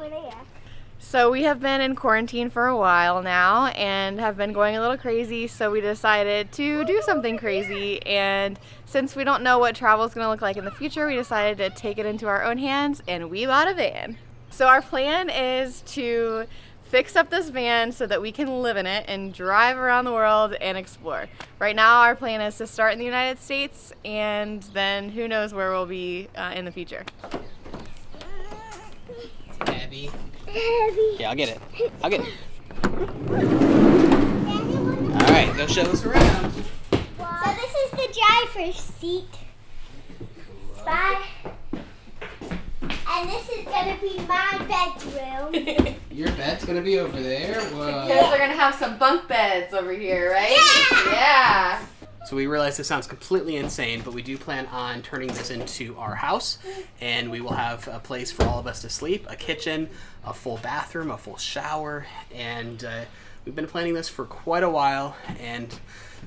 over there. So we have been in quarantine for a while now and have been going a little crazy, so we decided to do something crazy, and since we don't know what travel is going to look like in the future, we decided to take it into our own hands and we bought a van. So our plan is to fix up this van so that we can live in it and drive around the world and explore. Right now our plan is to start in the United States and then who knows where we'll be in the future. Heavy. Yeah, I'll get it. All right, go show us around. So this is the driver's seat. Bye. And this is gonna be my bedroom. Your bed's gonna be over there. Whoa. You guys are gonna have some bunk beds over here, right? Yeah. So we realize this sounds completely insane, but we do plan on turning this into our house, and we will have a place for all of us to sleep, a kitchen, a full bathroom, a full shower, and we've been planning this for quite a while, and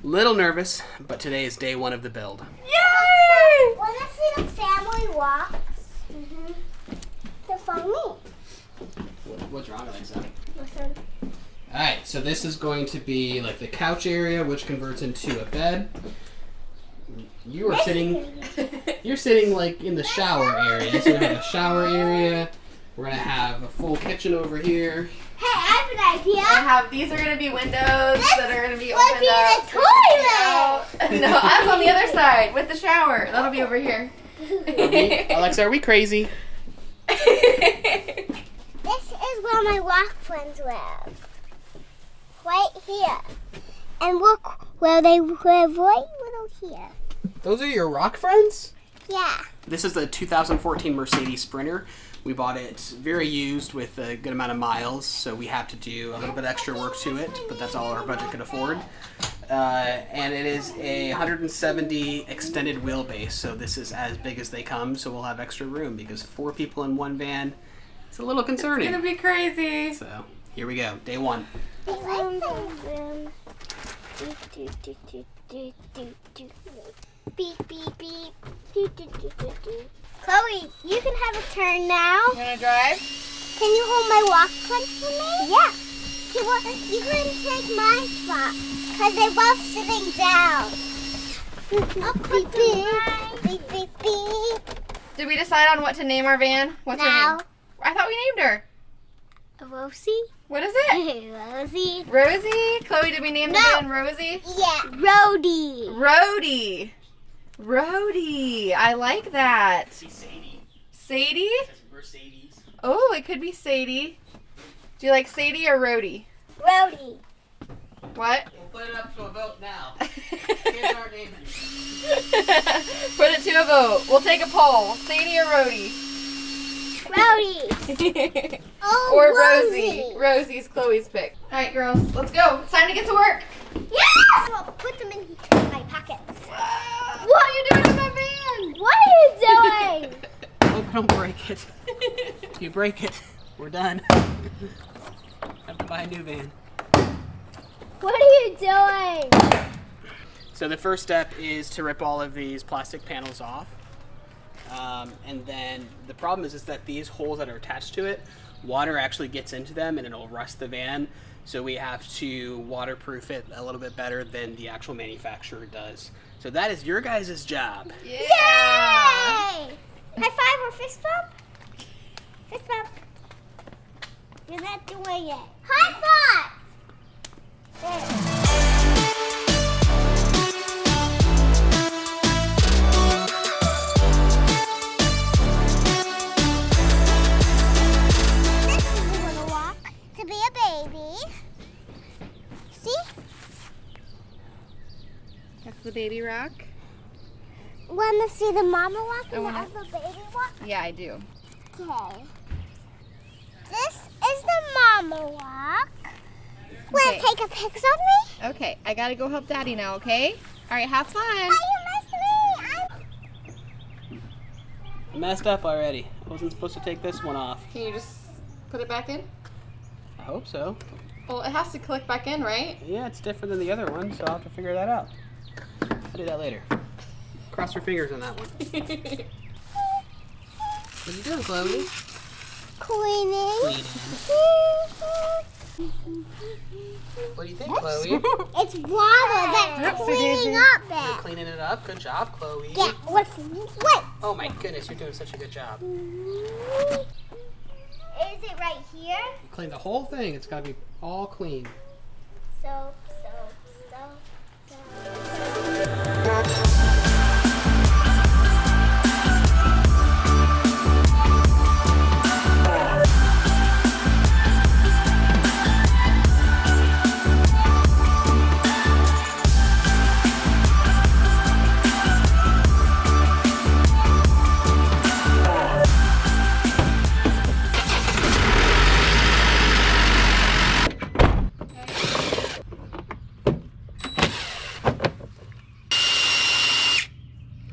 a little nervous, but today is day one of the build. Yay! Wanna see the family walks? They're for me. What's wrong with that? Listen. Alright, so this is going to be like the couch area, which converts into a bed. You're sitting like in the shower area. So we're gonna have a shower area. We're gonna have a full kitchen over here. Hey, I have an idea. These are gonna be windows that are gonna be would opened be up. the toilet. No, I'm on the other side with the shower. That'll be over here. Alexa, are we crazy? This is where my rock friends live. Right here. And look where they live right little here. Those are your rock friends? Yeah. This is the 2014 Mercedes Sprinter. We bought it very used with a good amount of miles, so we have to do a little bit extra work to it, but that's all our budget could afford. And it is a 170 extended wheelbase, so this is as big as they come, so we'll have extra room because 4 people in one van, it's a little concerning. It's gonna be crazy. So here we go, day one. Beep, beep, beep. Chloe, you can have a turn now. You wanna drive? Can you hold my rock friends for me? Yeah. You can take my spot, because they're both sitting down. Beep, beep, beep, beep, beep. Did we decide on what to name our van? What's her No. name? I thought we named her. Rosie? What is it? Rosie. Rosie? Chloe, did we name the van Rosie? Yeah. Rhodey. Rhodey. Rhodey. I like that. Sadie. Sadie? Mercedes. Oh, it could be Sadie. Do you like Sadie or Rhodey? Rhodey. What? We'll put it up to a vote now. Kids aren't naming. Put it to a vote. We'll take a poll. Sadie or Rhodey? Rhodey. Oh, Or Rosie. Rosie's Chloe's pick. All right, girls, let's go. It's time to get to work. Yes! I'll put them in my pockets. What are you doing with my van? What are you doing? Don't break it. If you break it, we're done. Have to buy a new van. What are you doing? So the first step is to rip all of these plastic panels off. And then the problem is that these holes that are attached to it, water actually gets into them and it'll rust the van. So we have to waterproof it a little bit better than the actual manufacturer does. So that is your guys' job. Yeah. Yay! High five or fist bump? Fist bump. You're not doing it. High five! There. That's the baby rock. Want to see the mama walk and wanna- the other baby walk? Yeah, I do. Okay. This is the mama walk. Want Okay. to take a picture of me? Okay, I gotta go help Daddy now, okay? All right, have fun. Are you nice to me? I messed up already. I wasn't supposed to take this one off. Can you just put it back in? I hope so. Well, it has to click back in, right? Yeah, it's different than the other one, so I'll have to figure that out. I'll do that later. Cross your fingers on that one. What are you doing, Chloe? Cleaning. What do you think, Chloe? It's water that's cleaning up You're it. cleaning it up. Good job, Chloe. Yeah, wait. Oh my goodness, you're doing such a good job. Is it right here? You clean the whole thing. It's got to be all clean. So.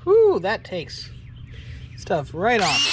Whew, that takes stuff right off.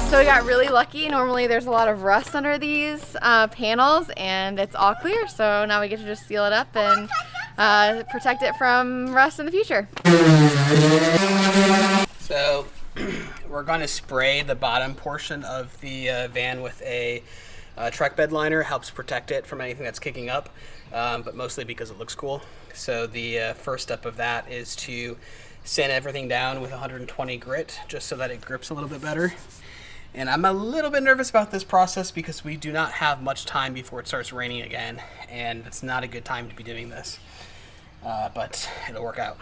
So we got really lucky. Normally there's a lot of rust under these panels and it's all clear. So now we get to just seal it up and protect it from rust in the future. So we're going to spray the bottom portion of the van with a truck bed liner. It helps protect it from anything that's kicking up, but mostly because it looks cool. So the first step of that is to sand everything down with 120 grit just so that it grips a little bit better. And I'm a little bit nervous about this process because we do not have much time before it starts raining again, and it's not a good time to be doing this, but it'll work out.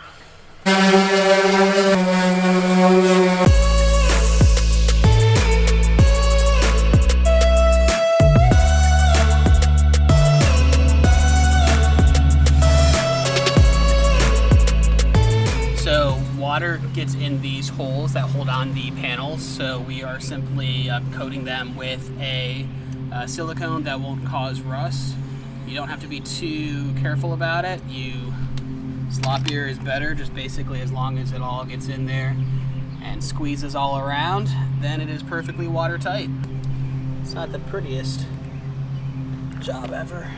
Water gets in these holes that hold on the panels, so we are simply coating them with a silicone that won't cause rust. You don't have to be too careful about it. Sloppier is better, just basically as long as it all gets in there and squeezes all around, then it is perfectly watertight. It's not the prettiest job ever.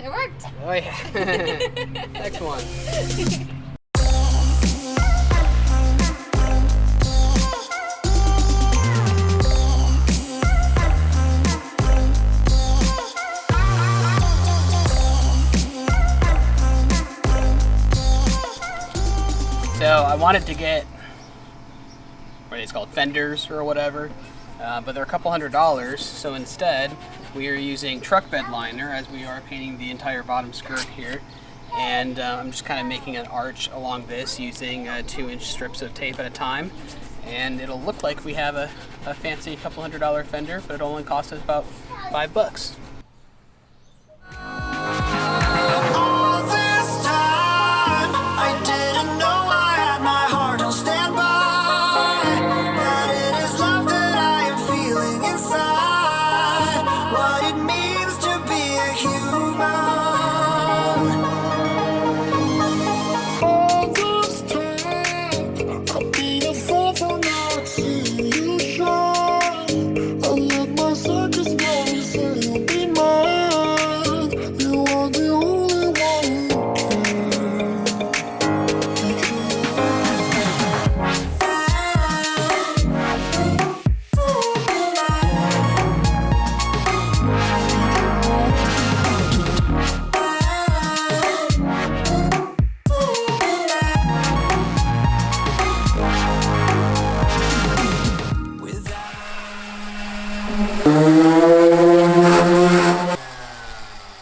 It worked. Oh yeah. Next one. So I wanted to get, what it's called, fenders or whatever, but they're a couple $100. So instead, we are using truck bed liner as we are painting the entire bottom skirt here. And I'm just kind of making an arch along this using 2-inch strips of tape at a time. And it'll look like we have a fancy couple $100 fender, but it only cost us about $5.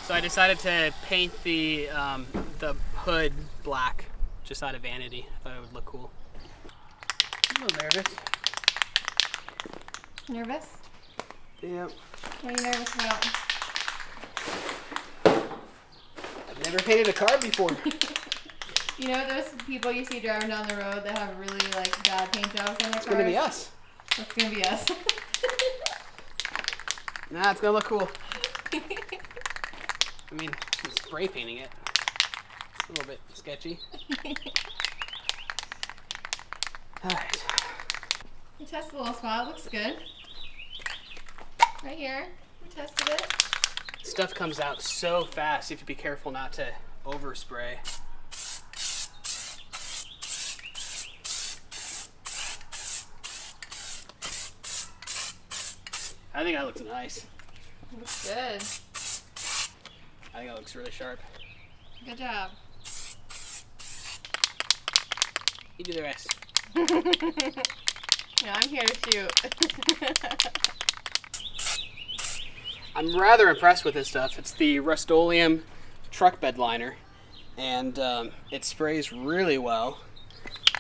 So I decided to paint the hood black just out of vanity. I thought it would look cool. I'm a little nervous. Nervous? Yep. What are you nervous about? I've never painted a car before. You know those people you see driving down the road that have really bad paint jobs on their cars? It's gonna be us. That's gonna be us. Nah, it's gonna look cool. I mean, I'm spray painting it. It's a little bit sketchy. Alright. We tested a little spot. It looks good. Right here. We tested it. Stuff comes out so fast. You have to be careful not to overspray. I think that looks nice. It looks good. I think that looks really sharp. Good job. You do the rest. No, I'm here to shoot. I'm rather impressed with this stuff. It's the Rust-Oleum truck bed liner, and it sprays really well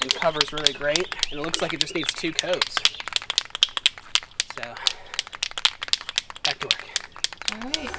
and covers really great, and it looks like it just needs 2 coats. So, back to work. All right.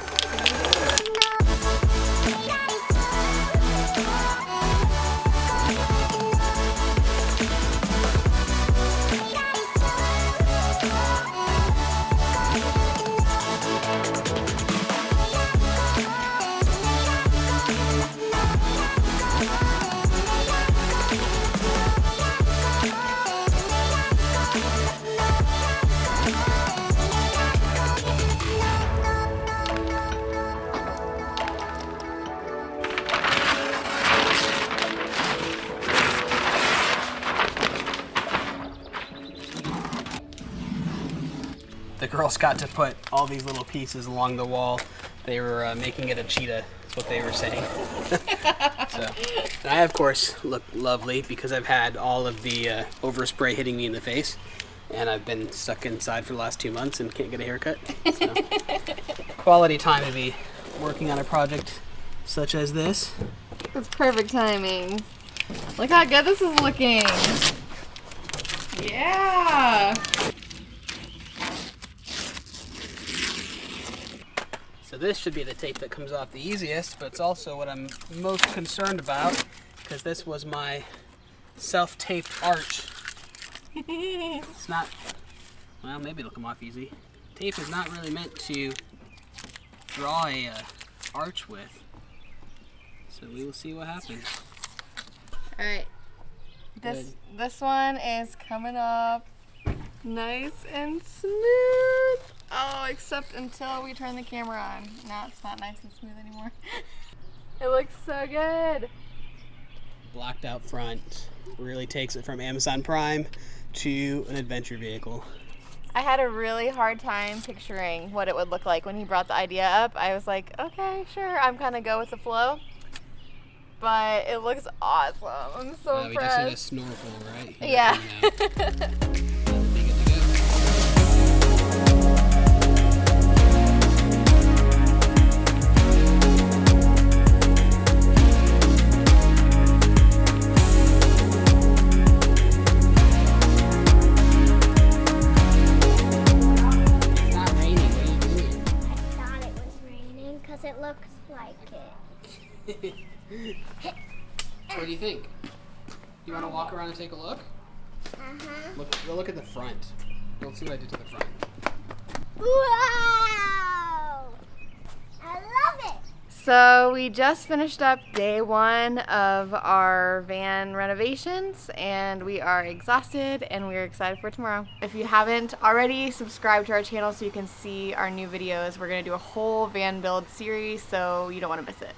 The girls got to put all these little pieces along the wall. They were making it a cheetah, is what they were saying. So, and I, of course, look lovely because I've had all of the overspray hitting me in the face, and I've been stuck inside for the last 2 months and can't get a haircut. So, quality time to be working on a project such as this. It's perfect timing. Look how good this is looking. Yeah. So this should be the tape that comes off the easiest, but it's also what I'm most concerned about because this was my self-taped arch. It's not, well, maybe it'll come off easy. Tape is not really meant to draw a arch with. So we will see what happens. All right. This one is coming up nice and smooth. Oh, except until we turn the camera on. Now it's not nice and smooth anymore. It looks so good. Blacked out front really takes it from Amazon Prime to an adventure vehicle. I had a really hard time picturing what it would look like when he brought the idea up. I was like, okay, sure, I'm kind of go with the flow. But it looks awesome. I'm so impressed. We just did a snorkel, right? Here yeah. It looks like it. What do you think? You want to walk around and take a look? Go look at the front. Let's see what I did to the front. Wow! I love it! So we just finished up day 1 of our van renovations and we are exhausted and we're excited for tomorrow. If you haven't already, subscribe to our channel so you can see our new videos. We're going to do a whole van build series, so you don't want to miss it.